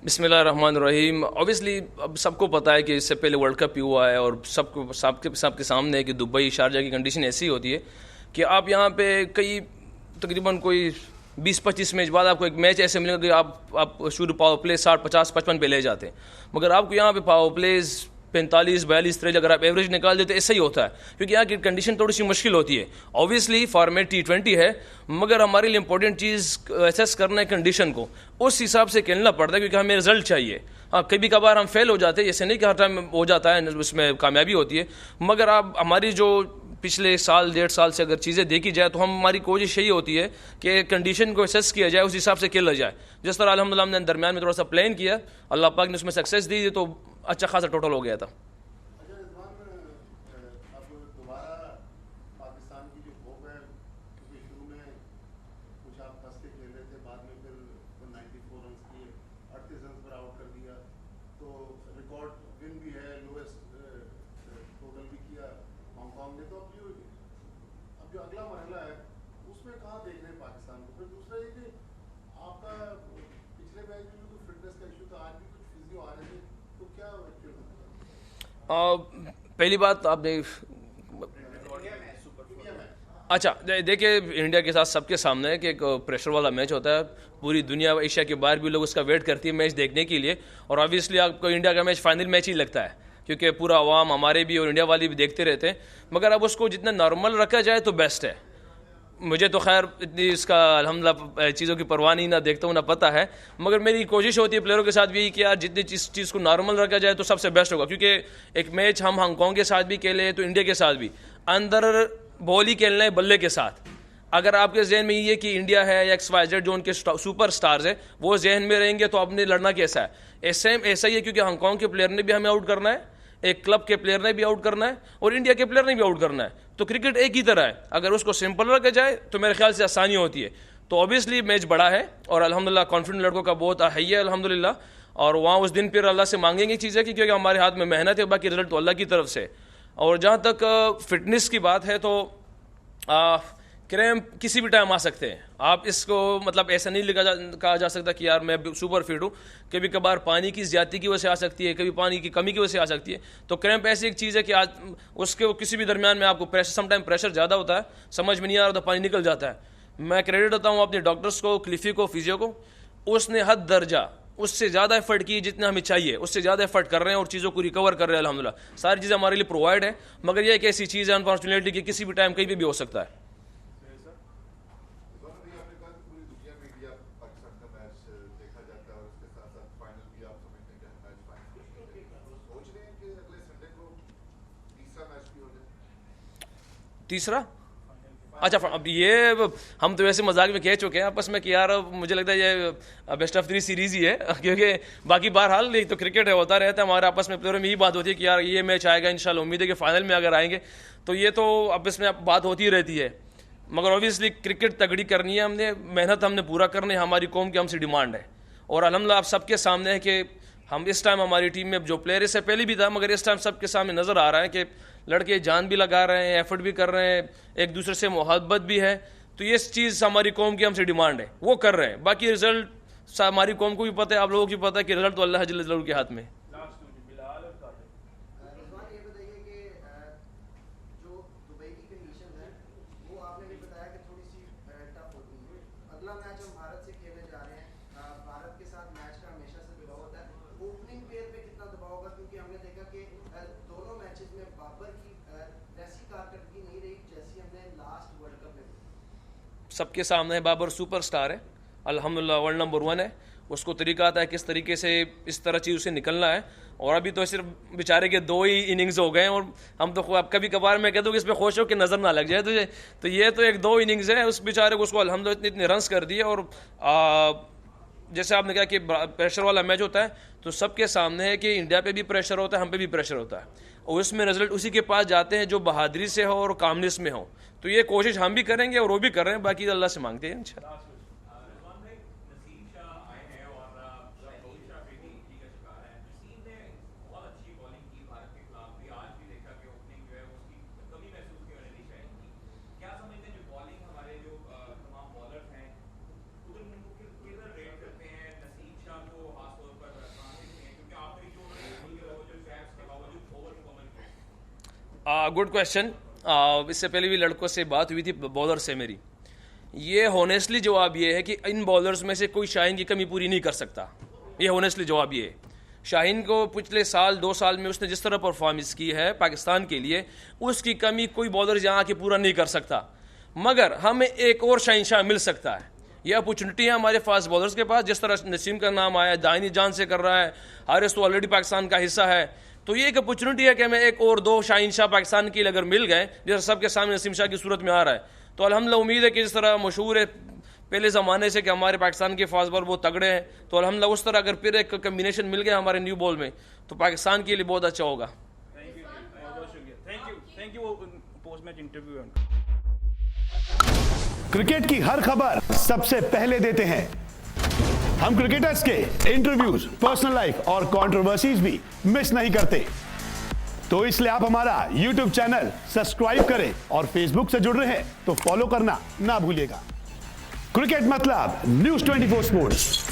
बिस्मिल्लाहिर्रहमानिर्रहीम। ऑब्वियसली अब सबको पता है कि इससे पहले वर्ल्ड कप ही हुआ है और सबके सामने है कि दुबई शारजा की कंडीशन ऐसी होती है कि आप यहाँ पे कई तकरीबन कोई 20-25 मैच बाद आपको एक मैच ऐसे मिलेगा कि आप शुरू पावर प्ले 60-50-55 पे ले जाते हैं, मगर आपको यहाँ पे पावर प्लेज 45-42 अगर आप एवरेज निकाल देते तो ऐसा ही होता है, क्योंकि यहाँ की कंडीशन थोड़ी सी मुश्किल होती है। ऑब्वियसली फॉर्मेट T20 है, मगर हमारे लिए इंपॉर्टेंट चीज़ एसेस करना है कंडीशन को, उस हिसाब से खेलना पड़ता है, क्योंकि हमें रिजल्ट चाहिए। हाँ, कभी कभार हम फेल हो जाते हैं, ऐसे नहीं कि हर टाइम हो जाता है, उसमें कामयाबी होती है, मगर आप हमारी जो पिछले साल 1.5 साल से अगर चीज़ें देखी जाए तो हमारी कोशिश यही होती है कि कंडीशन को एसेस किया जाए, उस हिसाब से खेला जाए। जिस तरह अल्हम्दुलिल्लाह हमने दरमियान में थोड़ा सा प्लान किया, अल्लाह पाक ने उसमें सक्सेस दी, तो अच्छा खासा टोटल हो गया था। अच्छा रिजवान, अब दोबारा पाकिस्तान की जो होप है, क्योंकि शुरू में कुछ आप कस के खेल रहे थे, बाद में फिर 94 रन किए, 38 रन पर आउट कर दिया, तो रिकॉर्ड विन भी है, लोएस्ट टोटल भी किया हांगकॉन्ग ने। तो अब जो अगला मरहला है उसमें कहाँ देख रहे हैं पाकिस्तान को? फिर दूसरा ये कि आपका पिछले मैच में भी कुछ फिटनेस का इशू था, आज भी कुछ फिजियो आ रहे थे, तो क्या एक्चुअल में? पहली बात आपने अच्छा देखिए, इंडिया के साथ सबके सामने है कि एक प्रेशर वाला मैच होता है। पूरी दुनिया एशिया के बाहर भी लोग उसका वेट करती है मैच देखने के लिए, और ऑब्वियसली आपको इंडिया का मैच फाइनल मैच ही लगता है, क्योंकि पूरा अवाम हमारे भी और इंडिया वाले भी देखते रहते हैं। मगर अब उसको जितना नॉर्मल रखा जाए तो बेस्ट है। मुझे तो खैर इतनी इसका अल्हम्दुलिल्लाह चीज़ों की परवाह नहीं, ना देखता हूँ ना पता है, मगर मेरी कोशिश होती है प्लेयरों के साथ भी कि यार जितनी चीज़ को नॉर्मल रखा जाए तो सबसे बेस्ट होगा। क्योंकि एक मैच हम हांगकॉन्ग के साथ भी खेले तो इंडिया के साथ भी अंदर बॉल ही खेलना है बल्ले के साथ। अगर आपके जहन में ये कि इंडिया है या XYZ जो उनके सुपर स्टार्स है वो जहन में रहेंगे तो आपने लड़ना कैसा है। सेम ऐसा ही है, क्योंकि हांगकॉन्ग के प्लेयर ने भी हमें आउट करना है, एक क्लब के प्लेयर ने भी आउट करना है, और इंडिया के प्लेयर ने भी आउट करना है। तो क्रिकेट एक ही तरह है, अगर उसको सिंपल रखा जाए तो मेरे ख्याल से आसानी होती है। तो ऑब्वियसली मैच बड़ा है और अल्हम्दुलिल्लाह कॉन्फिडेंट लड़कों का बहुत है अल्हम्दुलिल्लाह। और वहाँ उस दिन फिर अल्लाह से मांगेंगे चीज़ें कि क्योंकि हमारे हाथ में मेहनत है, बाकी रिजल्ट तो अल्लाह की तरफ से। और जहाँ तक फिटनेस की बात है तो क्रैम्प किसी भी टाइम आ सकते हैं। आप इसको मतलब ऐसा नहीं कहा जा सकता कि यार मैं सुपर फिट हूँ। कभी कभार पानी की ज़्यादती की वजह से आ सकती है, कभी पानी की कमी की वजह से आ सकती है। तो क्रैम्प ऐसी एक चीज़ है कि आज उसके किसी भी दरमियान में आपको प्रेशर, समटाइम प्रेशर ज़्यादा होता है, समझ में नहीं आ रहा तो पानी निकल जाता है। मैं क्रेडिट देता हूँ अपने डॉक्टर्स को, क्लिफी को, फिजियो को। उसने हद दर्जा उससे ज़्यादा एफर्ट की जितना हमें चाहिए, उससे ज़्यादा एफर्ट कर रहे हैं और चीज़ों को रिकवर कर रहे हैं अल्हम्दुलिल्लाह। सारी चीज़ें हमारे लिए प्रोवाइड है, मगर यह एक ऐसी चीज़ है अनफॉर्चुनेटली कि किसी भी टाइम कहीं भी हो सकता है। तीसरा अच्छा, अब ये हम तो वैसे मजाक में कह चुके हैं आपस में कि यार मुझे लगता है ये बेस्ट ऑफ 3 सीरीज ही है, क्योंकि बाकी बहरहाल ये तो क्रिकेट है, होता रहता है। हमारे आपस में प्लेयरों में यही बात होती है कि यार ये मैच आएगा, इंशाल्लाह उम्मीद है कि फाइनल में अगर आएंगे तो ये तो अब इसमें बात होती रहती है। मगर ऑब्वियसली क्रिकेट तगड़ी करनी है, हमने मेहनत हमने पूरा करनी है, हमारी कौम की हमसे डिमांड है। और अल्हम्दुलिल्लाह आप सबके सामने है कि हम इस टाइम हमारी टीम में जो प्लेयर इससे पहले भी था, मगर इस टाइम सबके सामने नज़र आ रहा है कि लड़के जान भी लगा रहे हैं, एफर्ट भी कर रहे हैं, एक दूसरे से मोहब्बत भी है। तो ये चीज़ हमारी कौम की हमसे डिमांड है, वो कर रहे हैं। बाकी रिजल्ट हमारी कौम को भी पता है, आप लोगों को भी पता है कि रिजल्ट तो अल्लाह जल्ल जलालहू के हाथ में। रिजवान ये बताइए कि जो दुबई की कंडीशन है वो आपने भी बताया कि थोड़ी सी टफ होती है। अगला मैच हम भारत से खेलने जा रहे हैं, भारत के साथ मैच का हमेशा से दबाव होता है। ओपनिंग पेयर पे कितना दबाव होगा, क्योंकि हमने देखा कि दोनों मैचेस में बाबर की वैसी कारकर्दगी नहीं रही जैसी हमने लास्ट वर्ल्ड कप में। सबके सामने है, बाबर सुपरस्टार है, अल्हम्दुलिल्लाह वर्ल्ड नंबर 1 है। उसको तरीका आता है किस तरीके से इस तरह चीज़ से निकलना है। और अभी तो सिर्फ बेचारे के 2 ही इनिंग्स हो गए हैं, और हम तो अब कभी कभार मैं कहता हूँ कि इस पर खुश हो कि नज़र ना लग जाए तुझे। तो ये तो एक 2 इनिंग्स है उस बेचारे को, उसको अल्हम्दुलिल्लाह इतने रन्स कर दिए। और जैसे आपने कहा कि प्रेशर वाला मैच होता है, तो सबके सामने है कि इंडिया पे भी प्रेशर होता है, हम पे भी प्रेशर होता है, और उसमें रिजल्ट उसी के पास जाते हैं जो बहादुरी से हो और कामनेस में हो। तो ये कोशिश हम भी करेंगे और वो भी कर रहे हैं, बाकी अल्लाह से मांगते हैं इंशाल्लाह। Good question. इससे पहले भी लड़कों से बात हुई थी, बॉलर से मेरी। ये होनेस्टली जवाब ये है कि इन बॉलर्स में से कोई शाहीन की कमी पूरी नहीं कर सकता। ये होनेस्टली जवाब ये है। शाहीन को पिछले साल 2 साल में उसने जिस तरह परफॉर्मेंस की है पाकिस्तान के लिए, उसकी कमी कोई बॉलर यहाँ आके पूरा नहीं कर सकता। मगर हमें एक और शाहीन शाह मिल सकता है। ये अपॉर्चुनिटी है हमारे फास्ट बॉलर्स के पास। जिस तरह नसीम का नाम आया, दानिश जान से कर रहा है, हारिस तो ऑलरेडी पाकिस्तान का हिस्सा है। तो ये एक अपॉर्चुनिटी है कि हमें एक और 2 शाहीन शाह पाकिस्तान के लिए अगर मिल गए, जैसे सबके सामने नसीम शाह की सूरत में आ रहा है, तो अल्हम्दुलिल्लाह उम्मीद है कि जिस तरह मशहूर है पहले ज़माने से कि हमारे पाकिस्तान के फास्ट बॉलर बहुत तगड़े हैं, तो अल्हम्दुलिल्लाह उस तरह अगर फिर एक कम्बिनेशन मिल गया हमारे न्यू बॉल में, तो पाकिस्तान के लिए बहुत अच्छा होगा। Thank you post match interview. Cricket की हर खबर सबसे पहले देते हैं हम। क्रिकेटर्स के इंटरव्यूज, पर्सनल लाइफ और कंट्रोवर्सीज भी मिस नहीं करते। तो इसलिए आप हमारा YouTube चैनल सब्सक्राइब करें और Facebook से जुड़ रहे हैं तो फॉलो करना ना भूलिएगा। क्रिकेट मतलब News 24 स्पोर्ट्स।